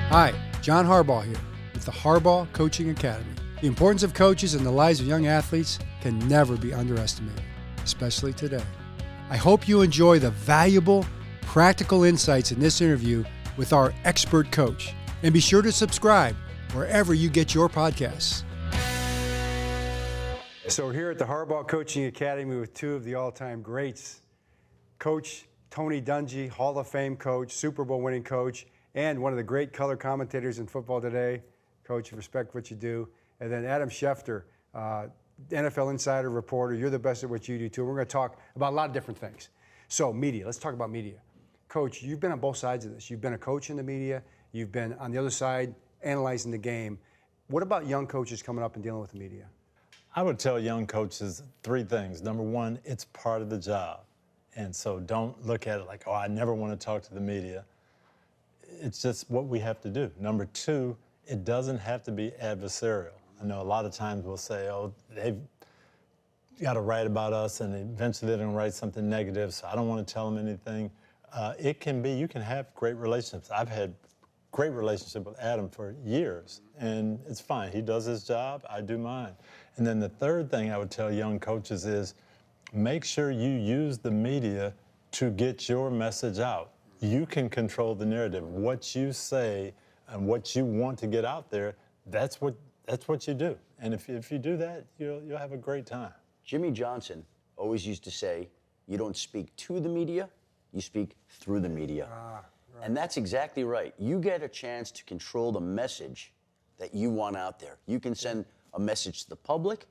Hi, John Harbaugh here with the Harbaugh Coaching Academy. The importance of coaches in the lives of young athletes can never be underestimated, especially today. I hope you enjoy the valuable, practical insights in this interview with our expert coach. And be sure to subscribe wherever you get your podcasts. So we're here at the Harbaugh Coaching Academy with two of the all-time greats. Coach Tony Dungy, Hall of Fame coach, Super Bowl winning coach, and one of the great color commentators in football today. Coach, respect what you do. And then Adam Schefter, NFL insider reporter. You're the best at what you do too. We're going to talk about a lot of different things. So media, let's talk about media. Coach, you've been on both sides of this. You've been a coach in the media. You've been on the other side analyzing the game. What about young coaches coming up and dealing with the media? I would tell young coaches three things. Number one, it's part of the job. And so don't look at it like, oh, I never want to talk to the media. It's just what we have to do. Number two, it doesn't have to be adversarial. I know a lot of times we'll say, oh, they've got to write about us, and eventually they're going to write something negative, so I don't want to tell them anything. It can be, you can have great relationships. I've had great relationship with Adam for years, and it's fine. He does his job, I do mine. And then the third thing I would tell young coaches is make sure you use the media to get your message out. You can control the narrative. What you say and what you want to get out there, that's what you do. And if you do that, you'll have a great time. Jimmy Johnson always used to say, you don't speak to the media, you speak through the media. Right. And that's exactly right. You get a chance to control the message that you want out there. You can send a message to the public,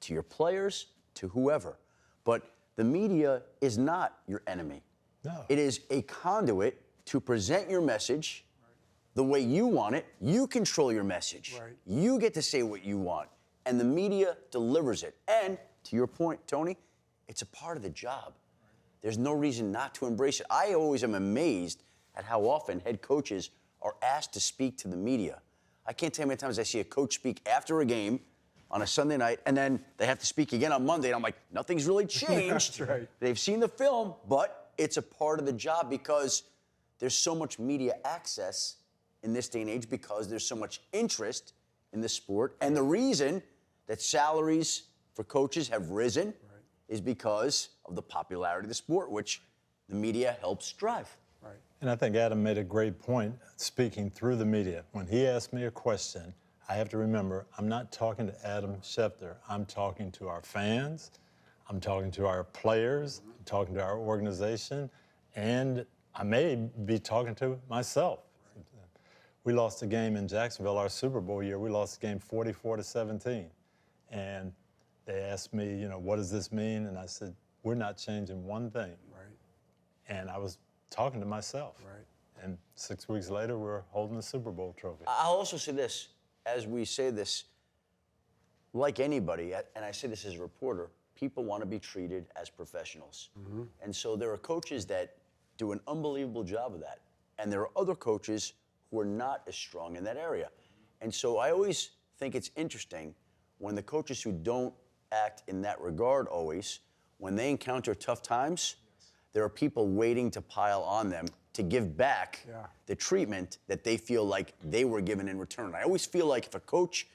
to your players, to whoever. But the media is not your enemy. No. It is a conduit to present your message the way you want it. You control your message. Right. You get to say what you want. And the media delivers it. And to your point, Tony, it's a part of the job. Right. There's no reason not to embrace it. I always am amazed at how often head coaches are asked to speak to the media. I can't tell you how many times I see a coach speak after a game on a Sunday night, and then they have to speak again on Monday, and I'm like, nothing's really changed. That's right. They've seen the film, but it's a part of the job because there's so much media access in this day and age because there's so much interest in the sport. And the reason that salaries for coaches have risen is because of the popularity of the sport, which the media helps drive. Right. And I think Adam made a great point speaking through the media. When he asked me a question, I have to remember, I'm not talking to Adam Schefter. I'm talking to our fans. I'm talking to our players. I'm talking to our organization. And I may be talking to myself. We lost a game in Jacksonville, our Super Bowl year. We lost the game 44-17. And they asked me, what does this mean? And I said, we're not changing one thing. Right. And I was talking to myself. Right. And 6 weeks later, we're holding the Super Bowl trophy. I'll also say this, as we say this, like anybody, and I say this as a reporter, people want to be treated as professionals. Mm-hmm. And so there are coaches that do an unbelievable job of that. And there are other coaches who are not as strong in that area. And so I always think it's interesting when the coaches who don't act in that regard always, when they encounter tough times, there are people waiting to pile on them to give back the treatment that they feel like they were given in return. I always feel like if a coach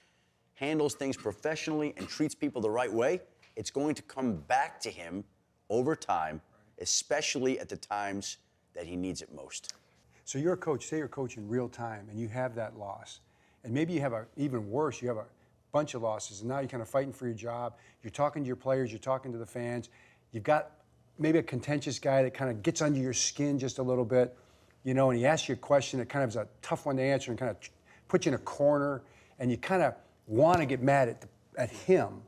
handles things professionally and treats people the right way, it's going to come back to him over time, especially at the times that he needs it most. So you're a coach, say you're coaching real time, and you have that loss. And maybe you have even worse, you have a bunch of losses, and now you're kind of fighting for your job. You're talking to your players, you're talking to the fans. You've got maybe a contentious guy that kind of gets under your skin just a little bit, and he asks you a question that kind of is a tough one to answer and kind of puts you in a corner, and you kind of want to get mad at him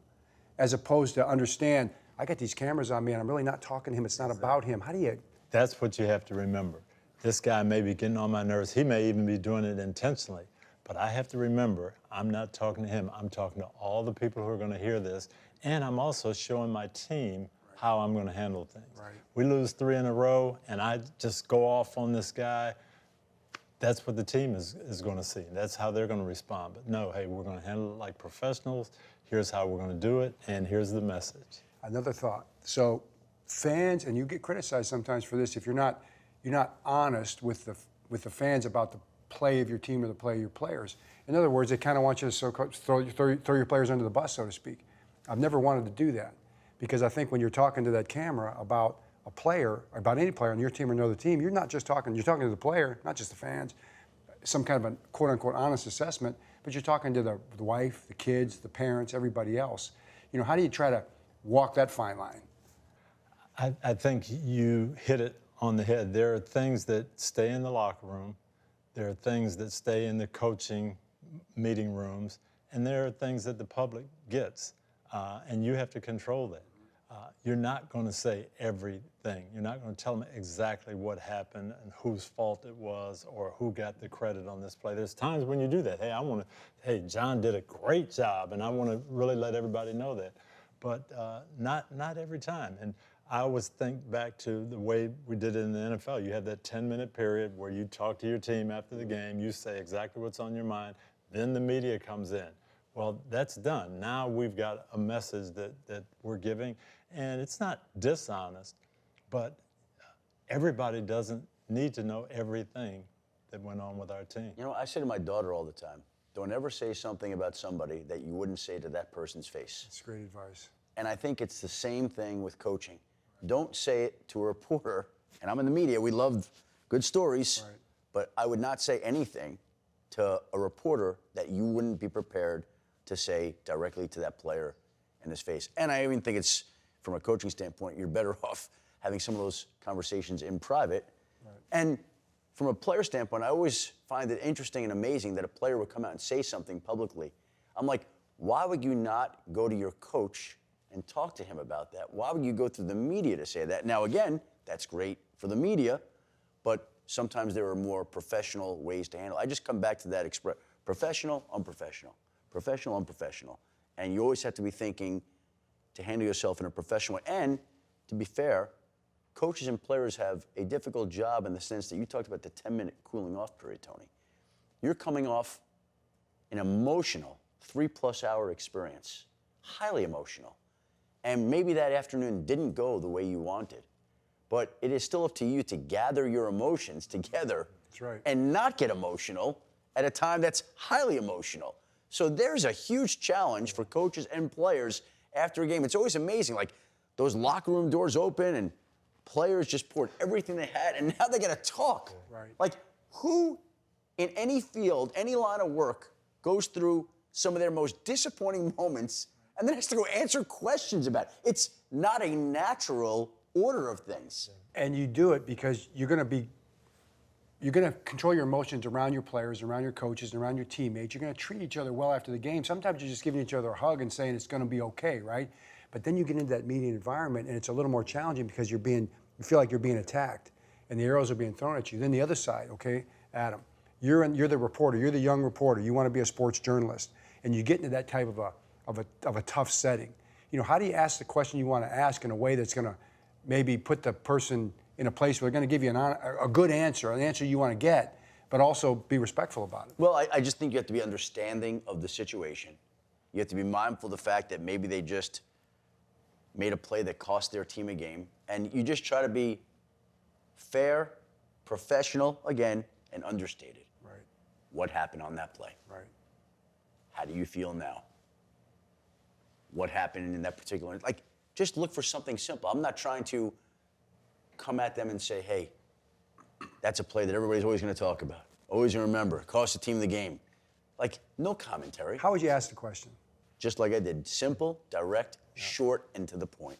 as opposed to understand, I got these cameras on me and I'm really not talking to him. It's not about him. How do you? That's what you have to remember. This guy may be getting on my nerves. He may even be doing it intentionally. But I have to remember, I'm not talking to him. I'm talking to all the people who are going to hear this. And I'm also showing my team how I'm going to handle things. Right. We lose 3 in a row, and I just go off on this guy. That's what the team is going to see. That's how they're going to respond. But no, hey, we're going to handle it like professionals. Here's how we're going to do it, and here's the message. Another thought. So fans, and you get criticized sometimes for this if you're not honest with the fans about play of your team or the play of your players. In other words, they kind of want you to throw your players under the bus, so to speak. I've never wanted to do that because I think when you're talking to that camera about a player, about any player on your team or another team, you're talking to the player, not just the fans, some kind of a quote-unquote honest assessment, but you're talking to the wife, the kids, the parents, everybody else. How do you try to walk that fine line? I think you hit it on the head. There are things that stay in the locker room. There are things that stay in the coaching meeting rooms. And there are things that the public gets. And you have to control that. You're not going to say everything. You're not going to tell them exactly what happened and whose fault it was or who got the credit on this play. There's times when you do that. Hey, John did a great job, and I want to really let everybody know that. But not every time. And I always think back to the way we did it in the NFL. You have that 10-minute period where you talk to your team after the game, you say exactly what's on your mind, then the media comes in. Well, that's done. Now we've got a message that we're giving, and it's not dishonest, but everybody doesn't need to know everything that went on with our team. I say to my daughter all the time, don't ever say something about somebody that you wouldn't say to that person's face. That's great advice. And I think it's the same thing with coaching. Don't say it to a reporter, and I'm in the media, we love good stories, right. But I would not say anything to a reporter that you wouldn't be prepared to say directly to that player in his face. And I even think it's, from a coaching standpoint, you're better off having some of those conversations in private. Right. And from a player standpoint, I always find it interesting and amazing that a player would come out and say something publicly. I'm like, why would you not go to your coach and talk to him about that? Why would you go through the media to say that? Now, again, that's great for the media, but sometimes there are more professional ways to handle it. I just come back to that professional, unprofessional. Professional, unprofessional. And you always have to be thinking to handle yourself in a professional way. And to be fair, coaches and players have a difficult job in the sense that you talked about the 10-minute cooling off period, Tony. You're coming off an emotional 3+ hour experience, highly emotional. And maybe that afternoon didn't go the way you wanted. But it is still up to you to gather your emotions together. That's right. And not get emotional at a time that's highly emotional. So there's a huge challenge for coaches and players after a game. It's always amazing, like those locker room doors open and players just poured everything they had, and now they got to talk. Right. Like, who in any field, any line of work, goes through some of their most disappointing moments and then has to go answer questions about it? It's not a natural order of things. And you do it because you're going to control your emotions around your players, around your coaches, and around your teammates. You're going to treat each other well after the game. Sometimes you're just giving each other a hug and saying it's going to be okay, right? But then you get into that meeting environment, and it's a little more challenging because you feel like you're being attacked, and the arrows are being thrown at you. Then the other side, okay, Adam, you're the reporter. You're the young reporter. You want to be a sports journalist, and you get into that type of a tough setting. How do you ask the question you want to ask in a way that's going to maybe put the person in a place where they're going to give you a good answer, an answer you want to get, but also be respectful about it? Well, I just think you have to be understanding of the situation. You have to be mindful of the fact that maybe they just made a play that cost their team a game. And you just try to be fair, professional, again, and understated. Right. What happened on that play? Right. How do you feel now? What happened in that particular... Like, just look for something simple. I'm not trying to come at them and say, hey, that's a play that everybody's always going to talk about. Always remember, cost the team the game. Like, no commentary. How would you ask the question? Just like I did. Simple, direct, short, and to the point.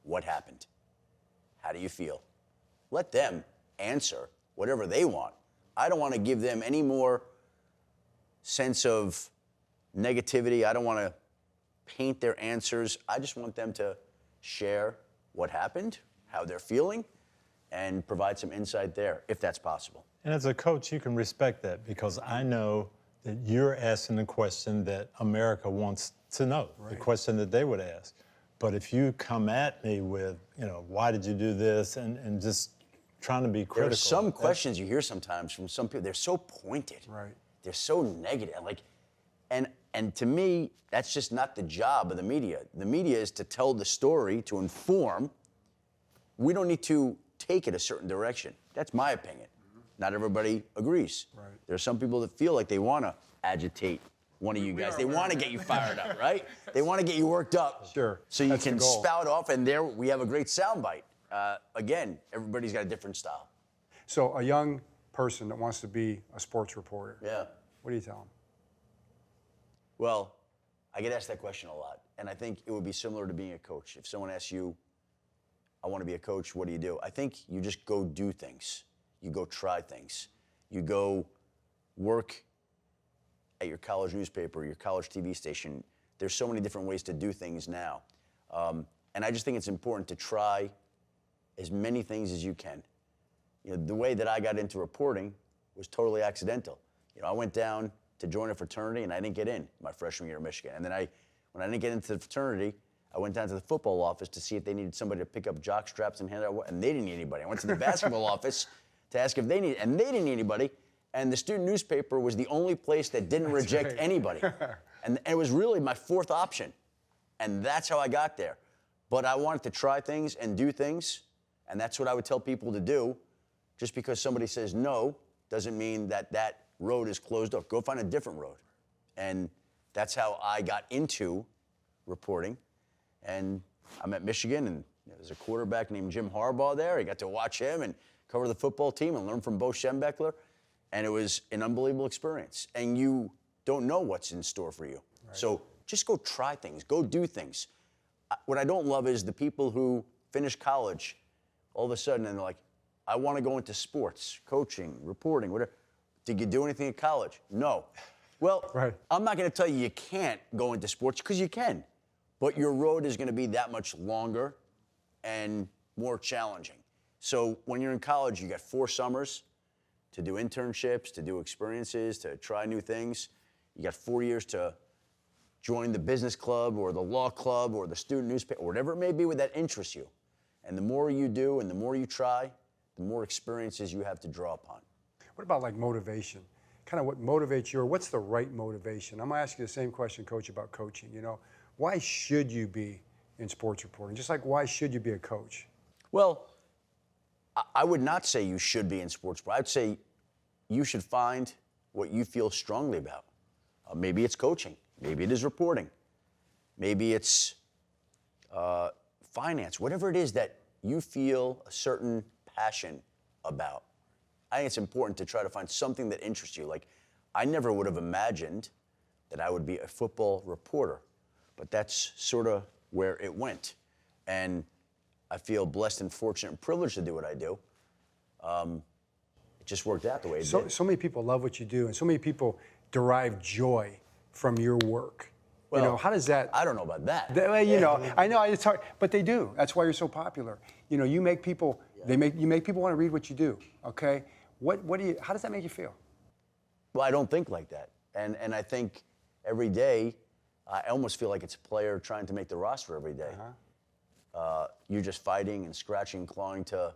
What happened? How do you feel? Let them answer whatever they want. I don't want to give them any more sense of negativity. I don't want to paint their answers. I just want them to share what happened, how they're feeling, and provide some insight there, if that's possible. And as a coach, you can respect that because I know that you're asking the question that America wants to know, the question that they would ask. But if you come at me with, why did you do this, and just trying to be critical. There are some questions you hear sometimes from some people, they're so pointed. Right. They're so negative. And to me, that's just not the job of the media. The media is to tell the story, to inform. We don't need to take it a certain direction. That's my opinion. Not everybody agrees. Right. There are some people that feel like they want to agitate one of you guys. They want to get you fired up, right? They want to get you worked up. Sure. So you That's the can goal. spout off, and there we have a great soundbite. Again, everybody's got a different style. So a young person that wants to be a sports reporter, Yeah. what do you tell them? Well, I get asked that question a lot, and I think it would be similar to being a coach. If someone asks you, I want to be a coach, what do you do? I think you just go do things. You go try things. You go work at your college newspaper, your college TV station. There's so many different ways to do things now. And I just think it's important to try as many things as you can. You know, the way that I got into reporting was totally accidental. You know, I went down to join a fraternity and I didn't get in my freshman year in Michigan. And then when I didn't get into the fraternity, I went down to the football office to see if they needed somebody to pick up jock straps and hand out, and they didn't need anybody. I went to the basketball office to ask if they needed, and they didn't need anybody. And the student newspaper was the only place that didn't reject right. anybody. And it was really my fourth option. And that's how I got there. But I wanted to try things and do things, and that's what I would tell people to do. Just because somebody says no doesn't mean that that road is closed up. Go find a different road. And that's how I got into reporting. And I'm at Michigan, and there's a quarterback named Jim Harbaugh there. I got to watch him and cover the football team and learn from Bo Schembechler. And it was an unbelievable experience. And you don't know what's in store for you. Right. So just go try things. Go do things. What I don't love is the people who finish college all of a sudden and they're like, I want to go into sports, coaching, reporting, whatever. Did you do anything at college? No. Well, right. I'm not going to tell you can't go into sports, because you can. But your road is going to be that much longer and more challenging. So when you're in college, you got 4 summers to do internships, to do experiences, to try new things. You got 4 years to join the business club or the law club or the student newspaper, or whatever it may be that interests you. And the more you do and the more you try, the more experiences you have to draw upon. What about like motivation? Kind of what motivates you, or what's the right motivation? I'm gonna ask you the same question, Coach, about coaching. You know, why should you be in sports reporting? Just like why should you be a coach? Well, I would not say you should be in sports, but I'd say you should find what you feel strongly about. Maybe it's coaching. Maybe it is reporting. Maybe it's finance. Whatever it is that you feel a certain passion about. I think it's important to try to find something that interests you. Like, I never would have imagined that I would be a football reporter, but that's sort of where it went. And I feel blessed and fortunate and privileged to do what I do. It just worked out the way it did. So many people love what you do, and so many people derive joy from your work. Well, you know, how does that? I don't know about that. You know, I know it's hard, but they do. That's why you're so popular. You know, you make people. You make people want to read what you do. Okay, what do you? How does that make you feel? Well, I don't think like that, and I think every day, I almost feel like it's a player trying to make the roster every day. You're just fighting and scratching, clawing to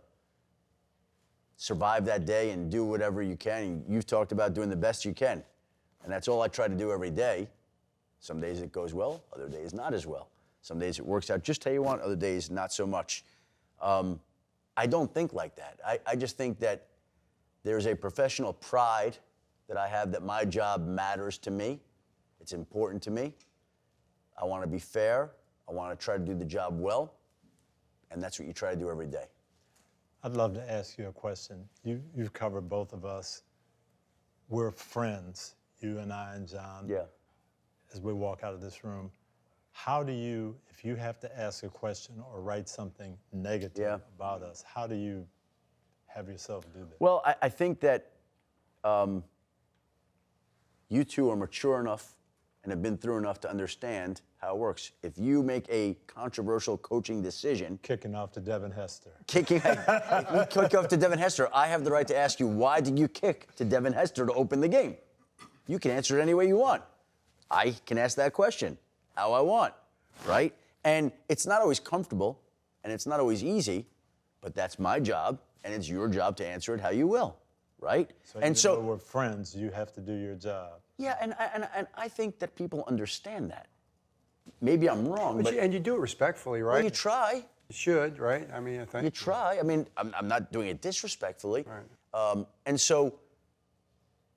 survive that day and do whatever you can. You've talked about doing the best you can, and that's all I try to do every day. Some days it goes well, other days not as well. Some days it works out just how you want, other days not so much. I don't think like that. I just think that there's a professional pride that I have that my job matters to me. It's important to me. I want to be fair. I want to try to do the job well. And that's what you try to do every day. I'd love to ask you a question. You've covered both of us. We're friends, you and I and John. Yeah. As we walk out of this room, how do you, if you have to ask a question or write something negative about us, how do you have yourself do that? Well, I think that you two are mature enough and have been through enough to understand how it works. If you make a controversial coaching decision, Kicking off to Devin Hester. if you kick off to Devin Hester, I have the right to ask you, why did you kick to Devin Hester to open the game? You can answer it any way you want. I can ask that question how I want, right? And it's not always comfortable, and it's not always easy, but that's my job, and it's your job to answer it how you will, right? So we're friends, you have to do your job. Yeah, and I think that people understand that. Maybe I'm wrong, but and you do it respectfully, right? well, you try. You should, right? I mean, I think. You try. I mean, I'm not doing it disrespectfully. Right. And so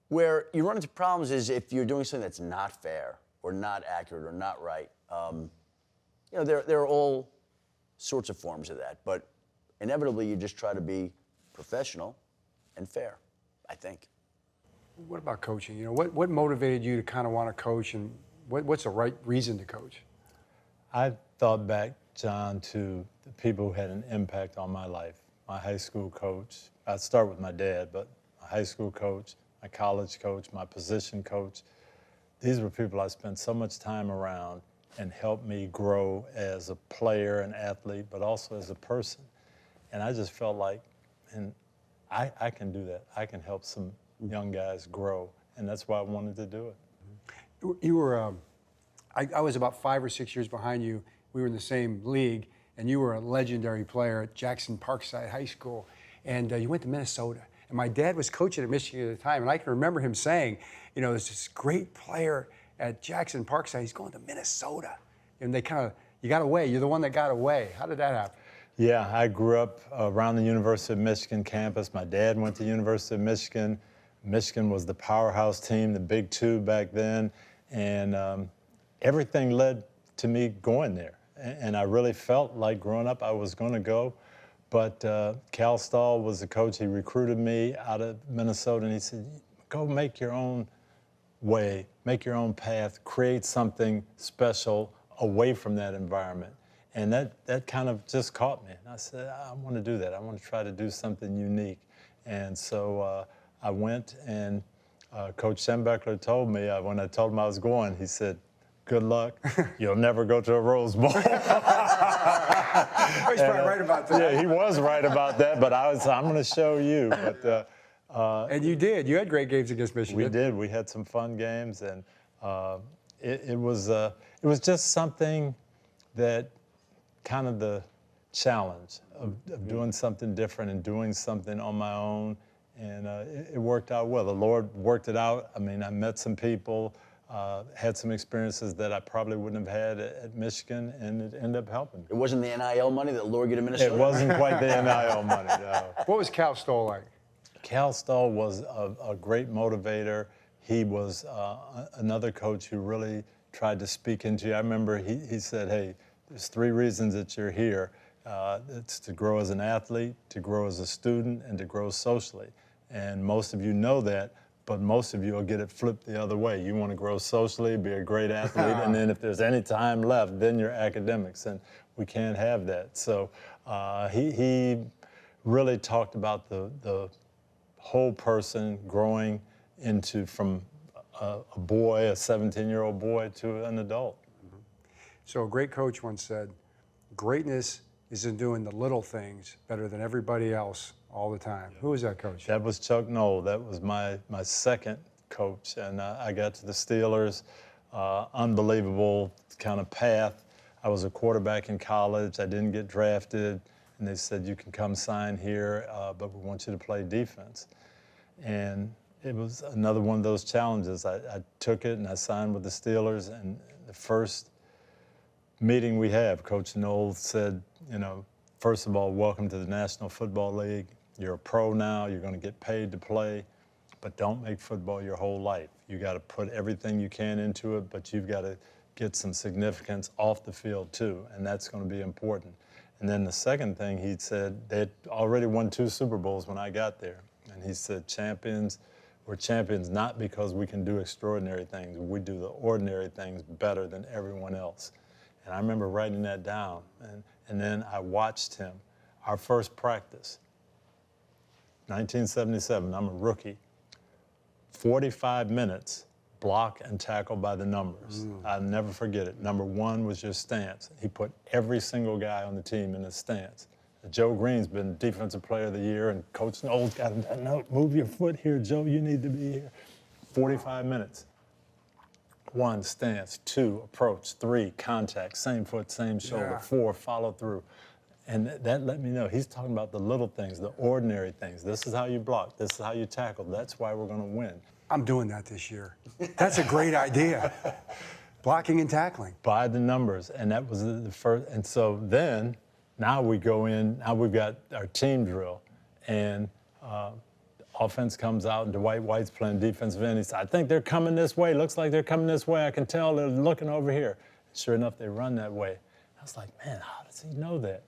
Where you run into problems is if you're doing something that's not fair or not accurate or not right. There are all sorts of forms of that, but inevitably you just try to be professional and fair, I think. What about coaching? You know, what motivated you to kind of want to coach, and what's the right reason to coach? I thought back, John, to the people who had an impact on my life. My high school coach, I'd start with my dad, but my high school coach, my college coach, my position coach. These were people I spent so much time around and helped me grow as a player and athlete, but also as a person. And I just felt like, and I can do that. I can help some young guys grow, and that's why I wanted to do it. You were, I was about 5 or 6 years behind you. We were in the same league, and you were a legendary player at Jackson Parkside High School, and you went to Minnesota. And my dad was coaching at Michigan at the time, and I can remember him saying, you know, there's this great player at Jackson Parkside, he's going to Minnesota. And they kind of, you got away, you're the one that got away. How did that happen? Yeah, I grew up around the University of Michigan campus. My dad went to the University of Michigan. Michigan was the powerhouse team, the Big Two back then, and everything led to me going there. And I really felt like growing up I was going to go, but Cal Stahl was the coach. He recruited me out of Minnesota, and he said, go make your own way, make your own path, create something special away from that environment. And that kind of just caught me. And I said, I want to do that. I want to try to do something unique. And so I went, and Coach Schembechler told me, when I told him I was going, he said, good luck. You'll never go to a Rose Bowl. He's probably right about that. Yeah, he was right about that, but I'm going to show you. But, and you did. You had great games against Michigan. We did. We had some fun games, and it was just something that kind of the challenge of doing something different and doing something on my own, and it worked out well. The Lord worked it out. I mean, I met some people, had some experiences that I probably wouldn't have had at Michigan, and it ended up helping me. It wasn't the NIL money that lured you to Minnesota? It wasn't quite the NIL money, no. What was Cal Stahl like? Cal Stahl was a great motivator. He was another coach who really tried to speak into you. I remember he said, hey, there's 3 reasons that you're here. It's to grow as an athlete, to grow as a student, and to grow socially. And most of you know that, but most of you will get it flipped the other way. You want to grow socially, be a great athlete, and then if there's any time left, then your academics, and we can't have that. So he really talked about the whole person growing into from a boy, a 17-year-old boy, to an adult. So a great coach once said, greatness is in doing the little things better than everybody else all the time. Who was that coach? That was Chuck Noll. That was my second coach, and I got to the Steelers, unbelievable kind of path. I was a quarterback in college. I didn't get drafted, and they said, you can come sign here, but we want you to play defense. And it was another one of those challenges. I took it, and I signed with the Steelers, and the first meeting we have, Coach Noll said, you know, first of all, welcome to the National Football League. You're a pro now. You're going to get paid to play, but don't make football your whole life. You got to put everything you can into it, but you've got to get some significance off the field too, and that's going to be important. And then the second thing he said, they'd already won 2 Super Bowls when I got there, and he said, we're champions not because we can do extraordinary things. We do the ordinary things better than everyone else. And I remember writing that down, and then I watched him. Our first practice, 1977, I'm a rookie, 45 minutes, block and tackle by the numbers. I'll never forget it. Number 1 was your stance. He put every single guy on the team in his stance. Joe Green's been Defensive Player of the Year, and Coach Noll's got him, no, move your foot here, Joe, you need to be here. 45 minutes. 1, stance. 2, approach. 3, contact. Same foot, same shoulder. Yeah. 4, follow through. And that let me know. He's talking about the little things, the ordinary things. This is how you block. This is how you tackle. That's why we're going to win. I'm doing that this year. That's a great idea. Blocking and tackling. By the numbers. And that was the first. And so then, now we go in, now we've got our team drill. And offense comes out and Dwight White's playing defensive end. He said, I think they're coming this way. Looks like they're coming this way. I can tell they're looking over here. Sure enough, they run that way. I was like, man, how does he know that?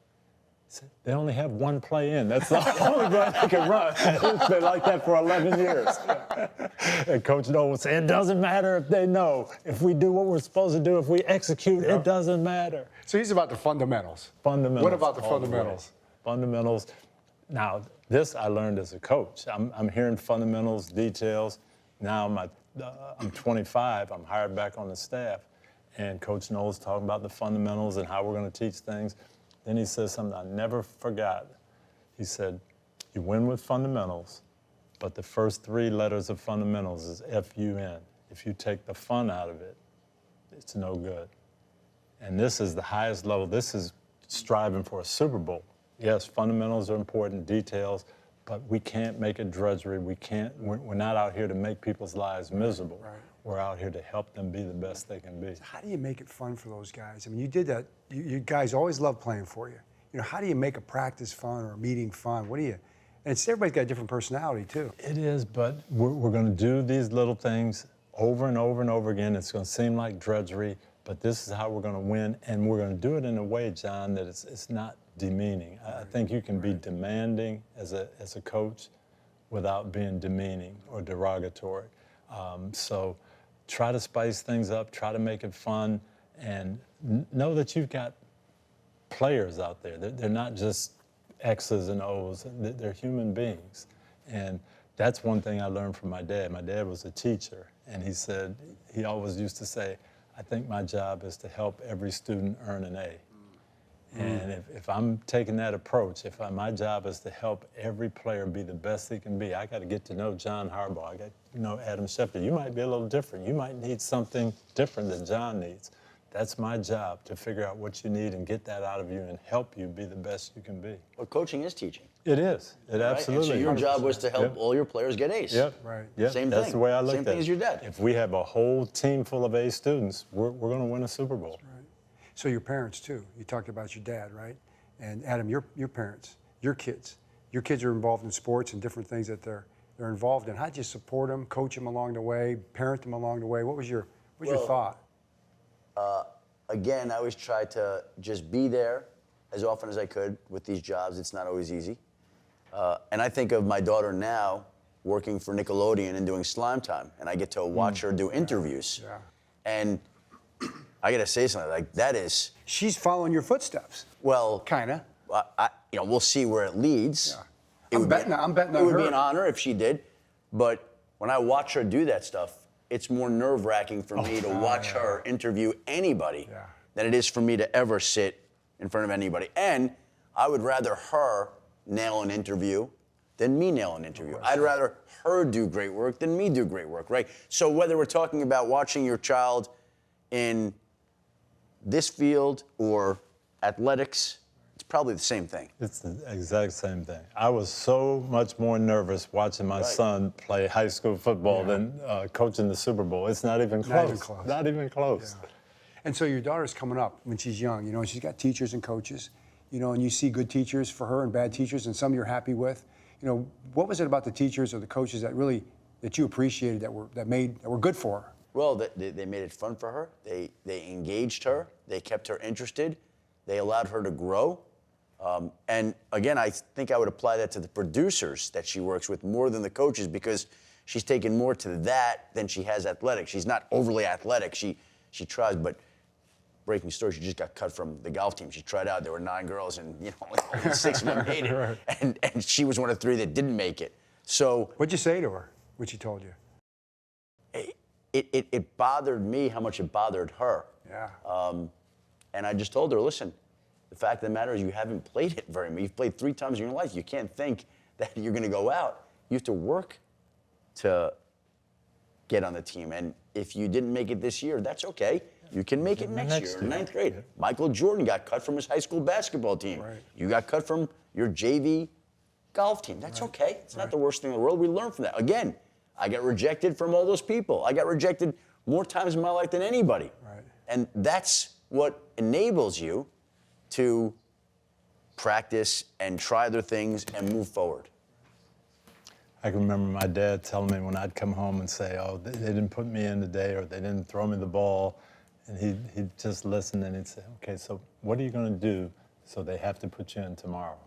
He said, they only have one play in. That's the only way they can run. It's been like that for 11 years. And Coach Noel would say, it doesn't matter if they know. If we do what we're supposed to do, if we execute, it doesn't matter. So he's about the fundamentals. Fundamentals. What about the all fundamentals? Fundamentals. Now, this I learned as a coach. I'm hearing fundamentals, details. Now I'm 25. I'm hired back on the staff. And Coach Noel's talking about the fundamentals and how we're going to teach things. Then he says something I never forgot. He said, you win with fundamentals, but the first 3 letters of fundamentals is F-U-N. If you take the fun out of it, it's no good. And this is the highest level. This is striving for a Super Bowl. Yes, fundamentals are important, details, but we can't make it drudgery. We're not out here to make people's lives miserable. Right. We're out here to help them be the best they can be. How do you make it fun for those guys? I mean, you did that. You guys always love playing for you. You know, how do you make a practice fun or a meeting fun? What do you? And everybody's got a different personality too. It is, but we're going to do these little things over and over and over again. It's going to seem like drudgery, but this is how we're going to win, and we're going to do it in a way, John, that it's not demeaning. I think you can be demanding as a coach without being demeaning or derogatory. So try to spice things up, try to make it fun, and know that you've got players out there. They're not just X's and O's. They're human beings. And that's one thing I learned from my dad. My dad was a teacher, and he said, he always used to say, I think my job is to help every student earn an A. And if I'm taking that approach, my job is to help every player be the best he can be, I got to get to know John Harbaugh. I got to know Adam Schefter. You might be a little different. You might need something different than John needs. That's my job, to figure out what you need and get that out of you and help you be the best you can be. Well, coaching is teaching. It is. It Right? absolutely And so your is. job was to help all your players get A's. Yep. Right. Yep. Same That's thing. the way I looked Same at thing it. as your dad. If we have a whole team full of A students, we're going to win a Super Bowl. Right. So your parents too. You talked about your dad, right? And Adam, your parents, your kids are involved in sports and different things that they're involved in. How'd you support them, coach them along the way, parent them along the way? What was your thought? Again, I always tried to just be there as often as I could with these jobs. It's not always easy. And I think of my daughter now working for Nickelodeon and doing Slime Time, and I get to watch her do interviews. Yeah. And I got to say something, like, that is... She's following your footsteps. Well... Kinda. we'll see where it leads. Yeah. I'm betting on her. It would be an honor if she did. But when I watch her do that stuff, it's more nerve-wracking for me to watch her interview anybody than it is for me to ever sit in front of anybody. And I would rather her nail an interview than me nail an interview. I'd rather her do great work than me do great work, right? So whether we're talking about watching your child in this field or athletics, it's probably the same thing. It's the exact same thing. I was so much more nervous watching my son play high school football than coaching the Super Bowl. It's not even close. Not even close. Not even close. Yeah. And so your daughter's coming up when she's young, and she's got teachers and coaches, and you see good teachers for her and bad teachers, and some you're happy with. What was it about the teachers or the coaches that you appreciated that were good for her? Well, they made it fun for her. They engaged her. They kept her interested. They allowed her to grow. And again, I think I would apply that to the producers that she works with more than the coaches, because she's taken more to that than she has athletics. She's not overly athletic. She tries, but breaking story, she just got cut from the golf team. She tried out. There were 9 girls, and only 6 of them made it. Right. And she was one of 3 that didn't make it. So What'd you say to her when she told you? it bothered me how much it bothered her. Yeah. And I just told her, listen, the fact of the matter is you haven't played it very much. You've played 3 times in your life. You can't think that you're going to go out. You have to work to get on the team. And if you didn't make it this year, that's okay. You can make it next year in 9th grade. Yeah. Michael Jordan got cut from his high school basketball team. Right. You got cut from your JV golf team. That's okay. It's not the worst thing in the world. We learn from that. Again, I got rejected from all those people. I got rejected more times in my life than anybody. Right. And that's what enables you to practice and try other things and move forward. I can remember my dad telling me when I'd come home and say, oh, they didn't put me in today, or they didn't throw me the ball. And he'd just listen and he'd say, okay, so what are you going to do so they have to put you in tomorrow?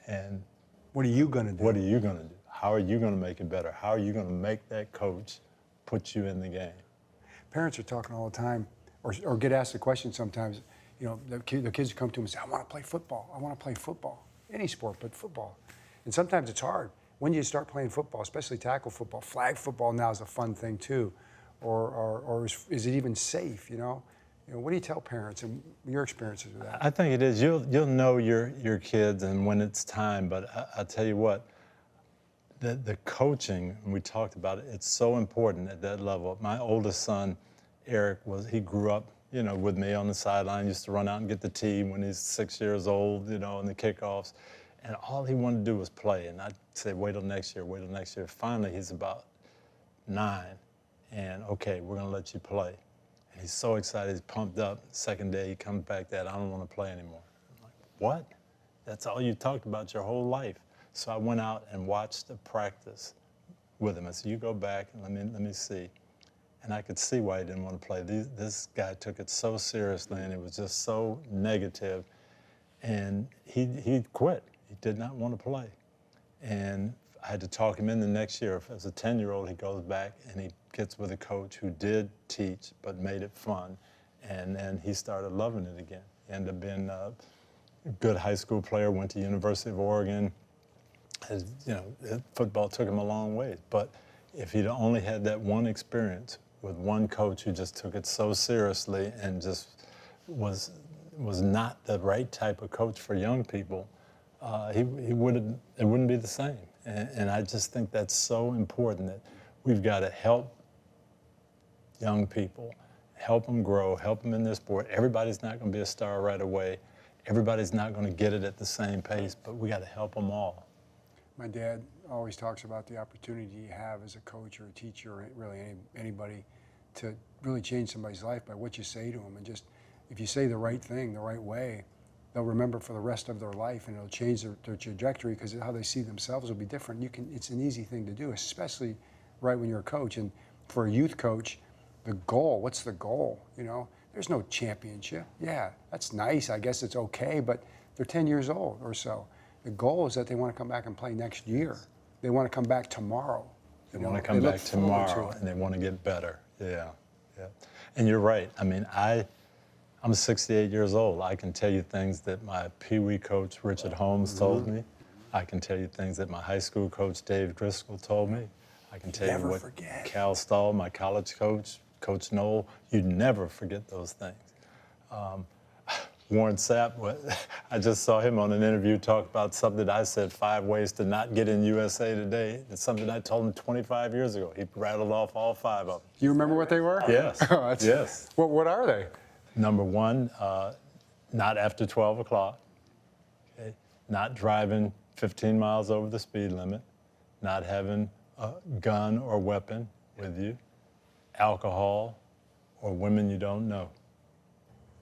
And What are you going to do? what are you going to do? How are you going to make it better? How are you going to make that coach put you in the game? Parents are talking all the time, or get asked the question sometimes. You know, the kids come to them and say, I want to play football. I want to play football. Any sport, but football. And sometimes it's hard. When do you start playing football, especially tackle football? Flag football now is a fun thing too. Or is it even safe, you know? What do you tell parents and your experiences with that? I think it is. You'll know your kids and when it's time, but I'll tell you what, the coaching, and we talked about it, it's so important at that level. My oldest son, Eric, he grew up, with me on the sideline, used to run out and get the tee when he's 6 years old, in the kickoffs. And all he wanted to do was play. And I'd say, wait till next year, wait till next year. Finally, he's about 9. And okay, we're going to let you play. And he's so excited, he's pumped up. Second day, he comes back that, I don't want to play anymore. I'm like, what? That's all you talked about your whole life. So I went out and watched the practice with him. I said, you go back and let me see. And I could see why he didn't want to play. This guy took it so seriously, and it was just so negative. And he quit. He did not want to play. And I had to talk him in the next year. As a 10-year-old, he goes back and he gets with a coach who did teach but made it fun. And then he started loving it again. He ended up being a good high school player, went to University of Oregon. Football took him a long way. But if he'd only had that one experience with one coach who just took it so seriously and just was not the right type of coach for young people, it wouldn't be the same. And I just think that's so important, that we've got to help young people, help them grow, help them in their sport. Everybody's not going to be a star right away. Everybody's not going to get it at the same pace, but we got to help them all. My dad always talks about the opportunity you have as a coach or a teacher, or really anybody, to really change somebody's life by what you say to them. And just, if you say the right thing the right way, they'll remember for the rest of their life, and it'll change their trajectory, because how they see themselves will be different. It's an easy thing to do, especially right when you're a coach. And for a youth coach, the goal, what's the goal? There's no championship. Yeah, that's nice. I guess it's okay, but they're 10 years old or so. The goal is that they want to come back and play next year. They want to come back tomorrow. They want to come back tomorrow, and they want to get better. Yeah. And you're right. I mean, I'm 68 years old. I can tell you things that my Pee Wee coach, Richard Holmes, told me. I can tell you things that my high school coach, Dave Driscoll, told me. I can tell you what Cal Stahl, my college coach, Coach Knoll, you'd never forget those things. Warren Sapp, I just saw him on an interview talk about something I said, 5 ways to not get in USA Today. It's something I told him 25 years ago. He rattled off all 5 of them. You remember what they were? Yes. Yes. What are they? Number 1, not after 12 o'clock. Okay? Not driving 15 miles over the speed limit. Not having a gun or weapon with you. Alcohol or women you don't know.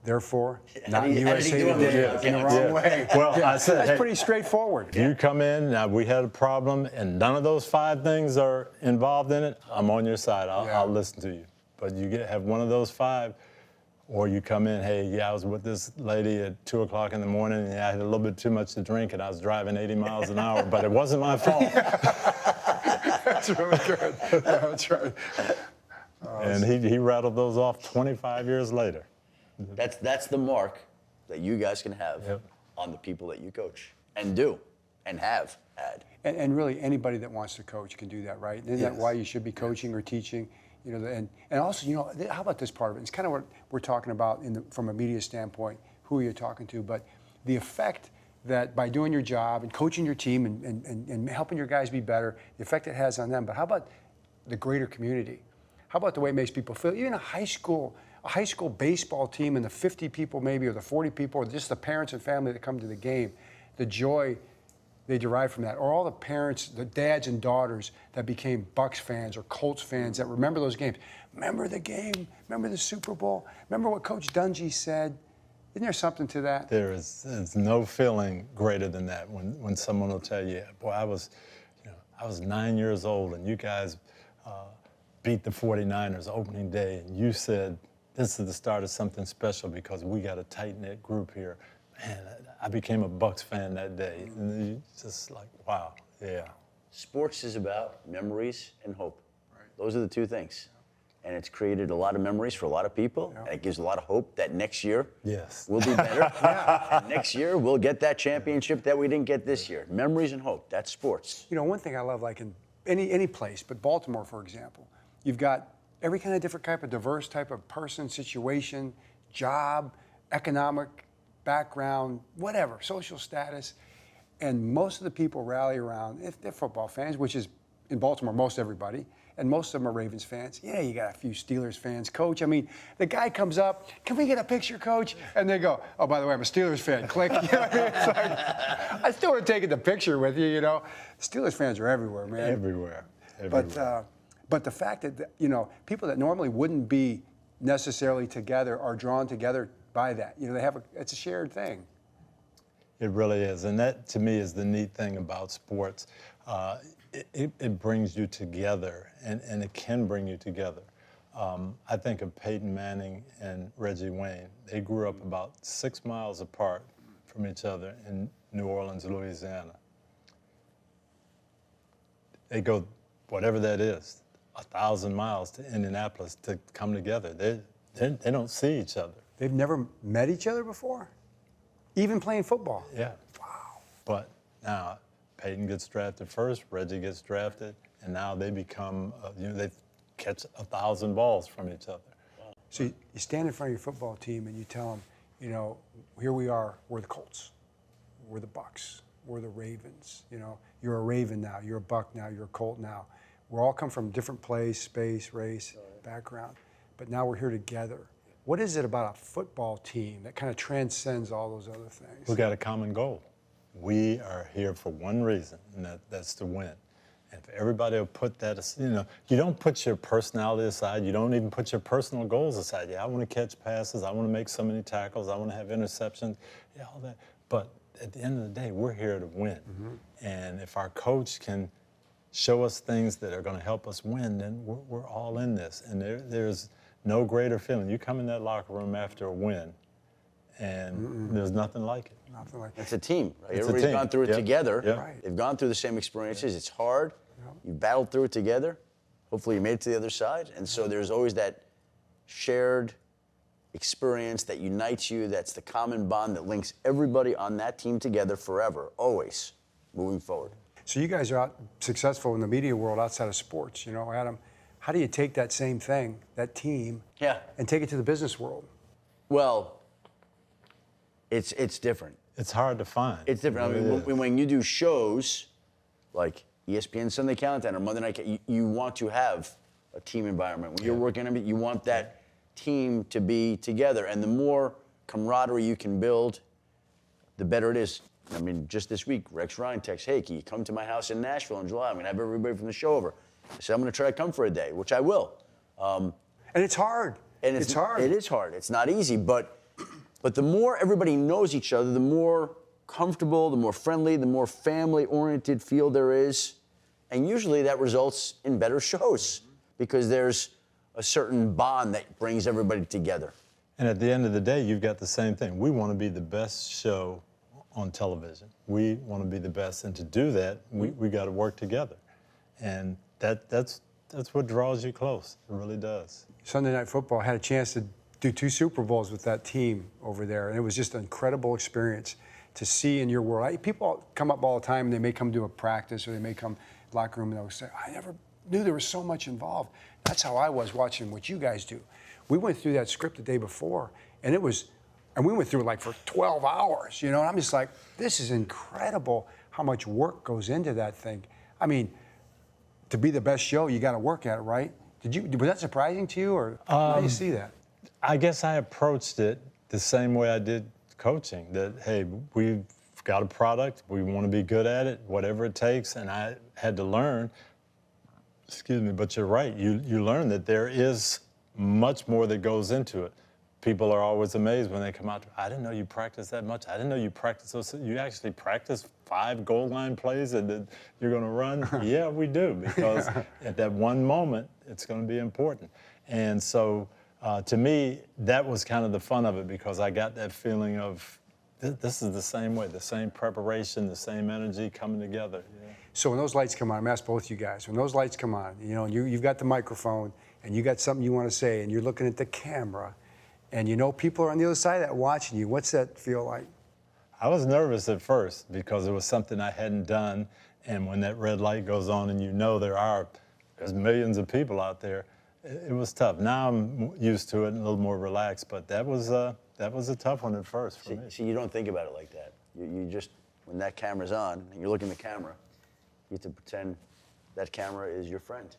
Therefore, not USA Today in the wrong way. Well, I said, that's hey, pretty straightforward. If you come in, now we had a problem, and none of those 5 things are involved in it, I'm on your side. I'll listen to you. But you have one of those 5, or you come in, hey, yeah, I was with this lady at 2 o'clock in the morning, and I had a little bit too much to drink, and I was driving 80 miles an hour, but it wasn't my fault. That's really good. Yeah, that's right. And he rattled those off 25 years later. that's the mark that you guys can have on the people that you coach and do and have had. And really, anybody that wants to coach can do that, right? Isn't that why you should be coaching or teaching? And also, how about this part of it? It's kind of what we're talking about from a media standpoint, who you're talking to, but the effect that by doing your job and coaching your team and helping your guys be better, the effect it has on them. But how about the greater community? How about the way it makes people feel? Even a high school baseball team and the 50 people maybe, or the 40 people, or just the parents and family that come to the game, the joy they derive from that, or all the parents, the dads and daughters that became Bucks fans or Colts fans that remember those games. Remember the game, remember the Super Bowl, remember what Coach Dungy said. Isn't there something to that? There's no feeling greater than that when someone will tell you, boy, I was 9 years old, and you guys beat the 49ers opening day, and you said, this is the start of something special because we got a tight-knit group here. Man, I became a Bucs fan that day. And you just like, wow, yeah. Sports is about memories and hope. Right. Those are the two things. And it's created a lot of memories for a lot of people. Yeah. And it gives a lot of hope that next year we'll be better. And next year we'll get that championship that we didn't get this year. Memories and hope. That's sports. You know, one thing I love, like in any place, but Baltimore, for example, you've got every kind of different type of diverse type of person, situation, job, economic background, whatever, social status. And most of the people rally around, if they're football fans, which is in Baltimore, most everybody, and most of them are Ravens fans. Yeah, you got a few Steelers fans. Coach, I mean, the guy comes up, can we get a picture, Coach? And they go, oh, by the way, I'm a Steelers fan. Click. You know what I mean? It's like, I still would have taken the picture with you, you know. Steelers fans are everywhere, man. Everywhere. But the fact that, you know, people that normally wouldn't be necessarily together are drawn together by that. You know, it's a shared thing. It really is. And that, to me, is the neat thing about sports. It brings you together, and it can bring you together. I think of Peyton Manning and Reggie Wayne. They grew up about 6 miles apart from each other in New Orleans, Louisiana. They go, whatever that is, 1,000 miles to Indianapolis to come together. They don't see each other. They've never met each other before? Even playing football? Yeah. Wow. But now Peyton gets drafted first, Reggie gets drafted, and now they become, they catch 1,000 balls from each other. So you stand in front of your football team and you tell them, you know, here we are, we're the Colts, we're the Bucs, we're the Ravens. You know, you're a Raven now, you're a Buck now, you're a Colt now. We're all come from different place, space, race, background, but now we're here together. What is it about a football team that kind of transcends all those other things? We got a common goal. We are here for one reason, and that's to win. And if everybody will put that, you know, you don't put your personality aside. You don't even put your personal goals aside. Yeah, I want to catch passes. I want to make so many tackles. I want to have interceptions. Yeah, all that. But at the end of the day, we're here to win. Mm-hmm. And if our coach can show us things that are going to help us win, then we're all in this. And there's no greater feeling. You come in that locker room after a win, and there's nothing like it. Nothing like it. It's a team, right? It's Everybody's gone through it together. Yep. Right. They've gone through the same experiences. It's hard. Yep. You battled through it together. Hopefully you made it to the other side. And so there's always that shared experience that unites you. That's the common bond that links everybody on that team together forever, always moving forward. So you guys are out successful in the media world outside of sports, you know, Adam. How do you take that same thing, that team, and take it to the business world? Well, it's different. It's hard to find. It's different. I mean, when you do shows like ESPN Sunday Countdown or Monday Night, you want to have a team environment. When you're working on it, you want that team to be together. And the more camaraderie you can build, the better it is. I mean, just this week, Rex Ryan texts, hey, can you come to my house in Nashville in July? I'm going to have everybody from the show over. I said, I'm going to try to come for a day, which I will. And it's hard. And it's hard. It is hard. It's not easy. But the more everybody knows each other, the more comfortable, the more friendly, the more family-oriented feel there is. And usually that results in better shows because there's a certain bond that brings everybody together. And at the end of the day, you've got the same thing. We want to be the best show on television. We want to be the best. And to do that, we got to work together. And that's what draws you close. It really does. Sunday Night Football had a chance to do 2 Super Bowls with that team over there, and it was just an incredible experience to see in your world. People come up all the time, and they may come to a practice, or they may come locker room, and they'll say, I never knew there was so much involved. That's how I was watching what you guys do. We went through that script the day before, and we went through it like for 12 hours, you know, and I'm just like, this is incredible how much work goes into that thing. I mean, to be the best show, you got to work at it, right? Was that surprising to you, or how do you see that? I guess I approached it the same way I did coaching, that, hey, we've got a product, we want to be good at it, whatever it takes, and I had to learn, but you're right, you learn that there is much more that goes into it. people are always amazed when they come out. I didn't know you practiced that much. I didn't know you practiced those. You actually practice 5 goal line plays and then you're going to run? Yeah, we do, because at that one moment, it's going to be important. And so to me, that was kind of the fun of it, because I got that feeling of this is the same way, the same preparation, the same energy coming together. Yeah. So when those lights come on, I'm asking both you guys, when those lights come on, you know, and you've got the microphone and you got something you want to say and you're looking at the camera and you know people are on the other side of that watching you, what's that feel like? I was nervous at first because it was something I hadn't done, and when that red light goes on and you know there's millions of people out there, it was tough. Now I'm used to it and a little more relaxed, but that was a tough one at first for me. See, you don't think about it like that. You just, when that camera's on and you're looking at the camera, you have to pretend that camera is your friend.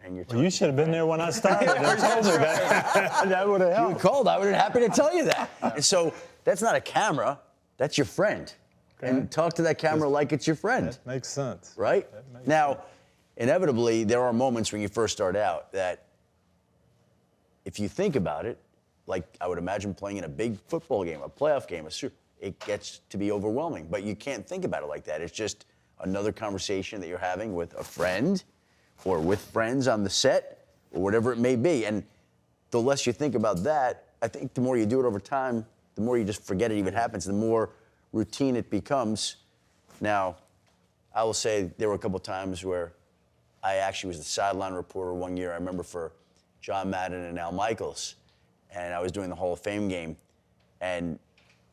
And you're Well, you should have been there when I started. I told you that. That would have helped. You called, I would have been happy to tell you that. And so that's not a camera, that's your friend. Okay. And talk to that camera like it's your friend. That makes sense. Right? That makes now, sense. Inevitably, there are moments when you first start out that if you think about it, like I would imagine playing in a big football game, a playoff game, it gets to be overwhelming. But you can't think about it like that. It's just another conversation that you're having with a friend or with friends on the set or whatever it may be. And the less you think about that, I think the more you do it over time, the more you just forget it even happens, the more routine it becomes. Now, I will say there were a couple times where I actually was the sideline reporter one year. I remember for John Madden and Al Michaels, and I was doing the Hall of Fame game. And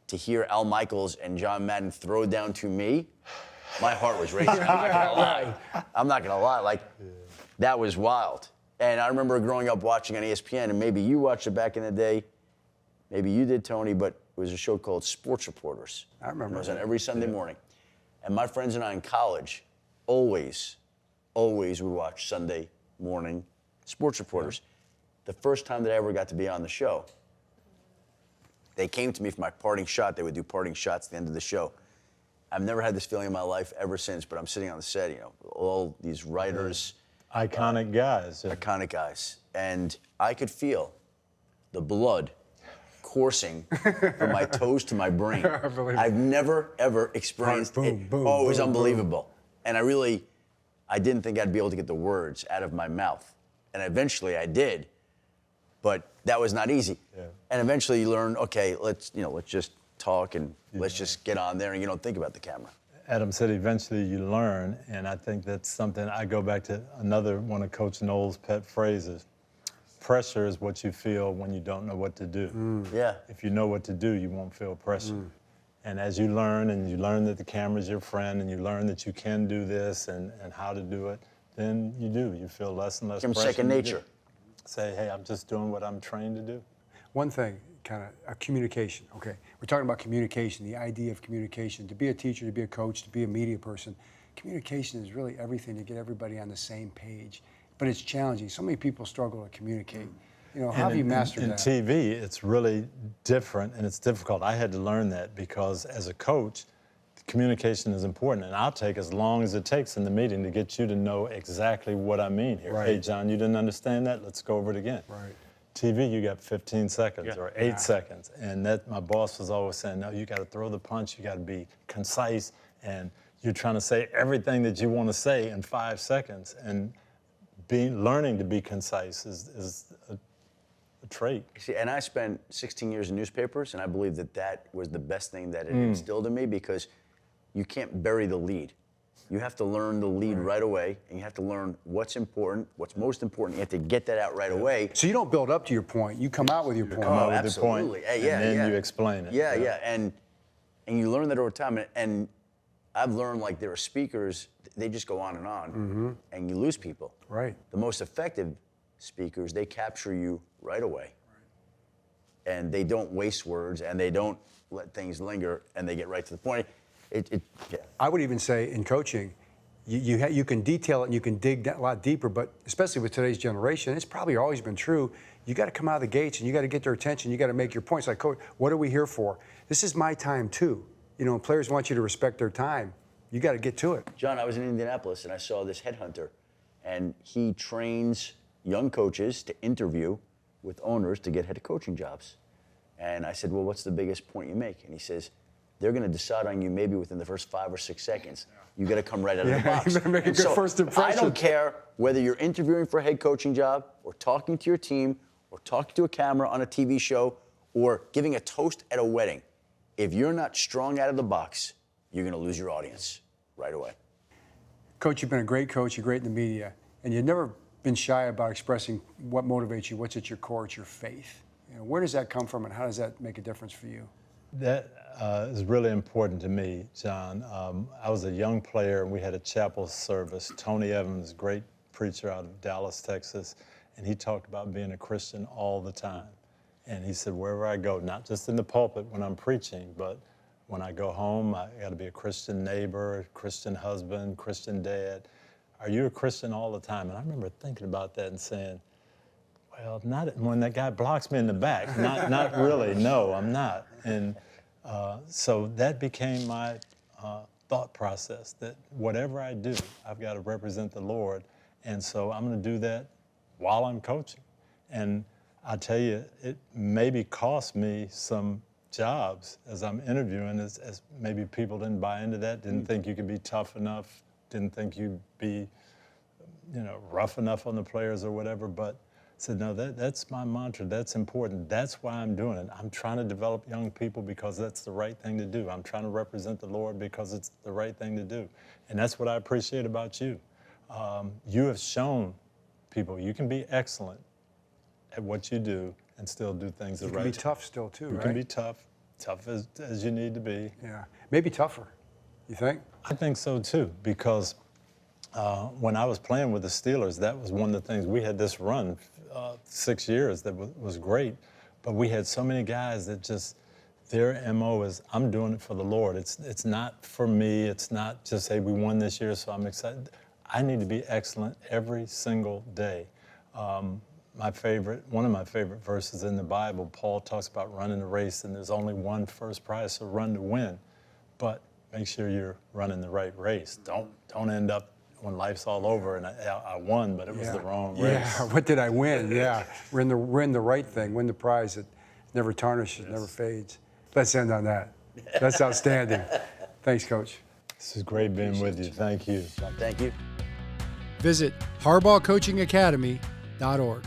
to hear Al Michaels and John Madden throw down to me, my heart was racing. I'm not gonna lie. Like, that was wild. And I remember growing up watching on ESPN, and maybe you watched it back in the day. Maybe you did, Tony, but it was a show called Sports Reporters. I remember. It was on every Sunday morning. And my friends and I in college always would watch Sunday morning Sports Reporters. The first time that I ever got to be on the show, they came to me for my parting shot. They would do parting shots at the end of the show. I've never had this feeling in my life ever since, but I'm sitting on the set, you know, all these writers. Iconic guys. Yeah. Iconic guys. And I could feel the blood coursing from my toes to my brain. I've never, ever experienced it. Boom, it was boom, unbelievable. And I didn't think I'd be able to get the words out of my mouth. And eventually I did, but that was not easy. Yeah. And eventually you learn, okay, let's just talk and let's just get on there, and you don't think about the camera. Adam said eventually you learn, and I think that's something, I go back to another one of Coach Noel's pet phrases. Pressure is what you feel when you don't know what to do. Yeah. If you know what to do, you won't feel pressure. And as you learn, and you learn that the camera's your friend, and you learn that you can do this and how to do it, then you feel less and less pressure. Second nature. Say, hey, I'm just doing what I'm trained to do. One thing, kind of communication, okay? We're talking about communication, the idea of communication. To be a teacher, to be a coach, to be a media person, communication is really everything to get everybody on the same page. But it's challenging. So many people struggle to communicate. You know, how have you mastered that? In TV, it's really different and it's difficult. I had to learn that because as a coach, communication is important, and I'll take as long as it takes in the meeting to get you to know exactly what I mean here. Right. Hey, John, you didn't understand that? Let's go over it again. Right. TV, you got 15 seconds or 8 seconds. And that my boss was always saying, no, you got to throw the punch, you got to be concise, and you're trying to say everything that you want to say in 5 seconds. And learning to be concise is a trait. See, and I spent 16 years in newspapers, and I believe that was the best thing that it instilled in me, because you can't bury the lead. You have to learn the lead right away, and you have to learn what's important, what's most important. You have to get that out right away. So you don't build up to your point. You come out with your point. Come out with absolutely. the point, and then you explain it. Yeah. And you learn that over time. And I've learned, like, there are speakers, they just go on, and you lose people. Right. The most effective speakers, they capture you right away. Right. And they don't waste words, and they don't let things linger, and they get right to the point. I would even say in coaching, you can detail it and you can dig a lot deeper, but especially with today's generation, it's probably always been true. You got to come out of the gates and you got to get their attention. You got to make your points. Like, coach, what are we here for? This is my time too. You know, players want you to respect their time. You got to get to it. John, I was in Indianapolis and I saw this headhunter, and he trains young coaches to interview with owners to get head coaching jobs. And I said, well, what's the biggest point you make? And he says, they're going to decide on you maybe within the first 5 or 6 seconds. You got to come right out of the box. You better make a good first impression. I don't care whether you're interviewing for a head coaching job or talking to your team or talking to a camera on a TV show or giving a toast at a wedding. If you're not strong out of the box, you're going to lose your audience right away. Coach, you've been a great coach. You're great in the media. And you've never been shy about expressing what motivates you, what's at your core, it's your faith. You know, where does that come from and how does that make a difference for you? That is really important to me, John. I was a young player and we had a chapel service. Tony Evans, great preacher out of Dallas, Texas, and he talked about being a Christian all the time. And he said, wherever I go, not just in the pulpit when I'm preaching, but when I go home, I got to be a Christian neighbor, Christian husband, Christian dad. Are you a Christian all the time? And I remember thinking about that and saying, well, not when that guy blocks me in the back. Not really. No, I'm not. And so that became my thought process, that whatever I do, I've got to represent the Lord. And so I'm going to do that while I'm coaching. And I tell you, it maybe cost me some jobs as I'm interviewing, as maybe people didn't buy into that, didn't think you could be tough enough, didn't think you'd be, rough enough on the players or whatever. But I said, no, that's my mantra. That's important. That's why I'm doing it. I'm trying to develop young people because that's the right thing to do. I'm trying to represent the Lord because it's the right thing to do. And that's what I appreciate about you. You have shown people you can be excellent at what you do and still do things the right way. You can be tough still too, right? You can be tough as you need to be. Yeah, maybe tougher, you think? I think so too, because when I was playing with the Steelers, that was one of the things. We had this run, 6 years, that was great, but we had so many guys that just, their MO is, I'm doing it for the Lord. It's not for me. It's not just, hey, we won this year, so I'm excited. I need to be excellent every single day. One of my favorite verses in the Bible, Paul talks about running a race, and there's only one first prize, so run to win. But make sure you're running the right race. Don't end up when life's all over and I won, but it was the wrong race. Yeah, what did I win? Yeah, win the right thing, win the prize that never tarnishes, never fades. Let's end on that. That's outstanding. Thanks, Coach. This is great being with you. Thank you. Thank you. Visit HarbaughCoachingAcademy.org.